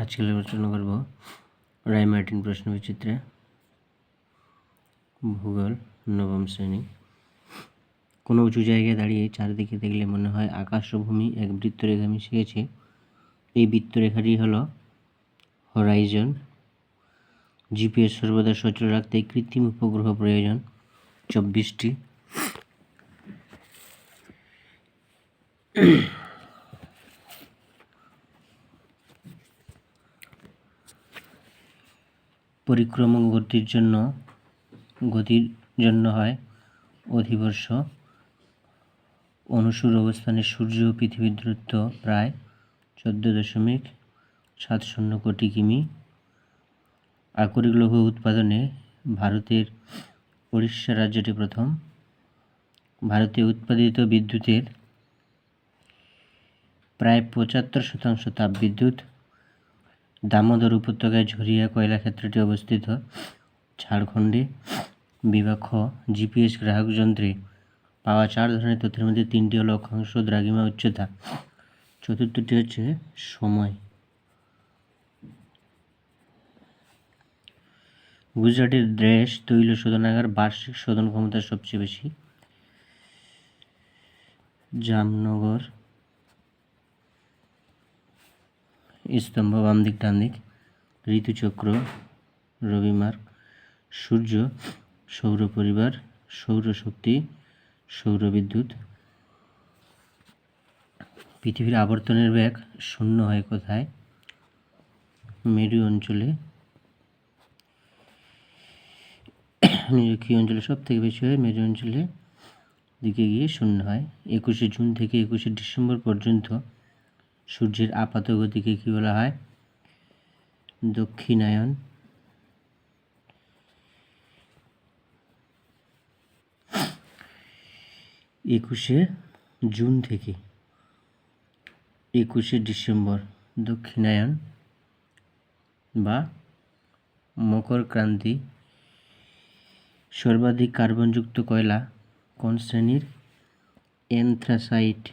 আজকে আলোচনা করব রায়-মার্টিন প্রশ্নবিচিত্রে ভূগোল নবম শ্রেণী। কোনো উঁচু জায়গায় দাঁড়িয়ে চারিদিকে দেখলে মনে হয় আকাশ ও ভূমি এক বৃত্তরেখা মিশে গেছে। এই বৃত্তরেখাটি হলো হরাইজন। জিপিএস সর্বদা সচল রাখতে কৃত্রিম উপগ্রহ প্রয়োজন 24টি। পরিক্রমা গতির জন্য হয় অধিবর্ষ। অনুসূর অবস্থানে সূর্য ও পৃথিবীর দূরত্ব প্রায় 14.70 কোটি কিমি। আকরিক লৌহ উৎপাদনে ভারতের উড়িষ্যা রাজ্যটি প্রথম। ভারতে উৎপাদিত বিদ্যুতের প্রায় 75% তাপবিদ্যুৎ। দামোদর উপত্যকায় ঝরিয়া কয়লা ক্ষেত্রটি অবস্থিত ঝাড়খণ্ডে। বিভাগ খ, জিপিএস গ্রাহক যন্ত্রে পাওয়া 4 ধরনের তথ্যের মধ্যে 3টি হলো অক্ষাংশ, দ্রাঘিমা, উচ্চতা। চতুর্থটি হচ্ছে সময়। গুজরাটের দেশ তৈল শোধনাগার বার্ষিক শোধন ক্ষমতা সবচেয়ে বেশি। জামনগর স্তম্ভ বাম দিক ডান দিক। ঋতুচক্র রবিমার্ক। সূর্য সৌর পরিবার, সৌরশক্তি, সৌরবিদ্যুৎ। পৃথিবীর আবর্তনের বেগ শূন্য হয় কোথায়? মেরু অঞ্চলে। নিরক্ষীয় অঞ্চলে সব থেকে বেশি হয়, মেরু অঞ্চলে দিকে গিয়ে শূন্য হয়। 21শে জুন থেকে 21শে ডিসেম্বর পর্যন্ত সূর্যের আপাত গতিকে কী বলা হয়? দক্ষিণায়ন। 21শে জুন থেকে 21শে ডিসেম্বর দক্ষিণায়ন বা মকর ক্রান্তি। সর্বাধিক কার্বনযুক্ত কয়লা কোন শ্রেণীর? অ্যান্থ্রাসাইট।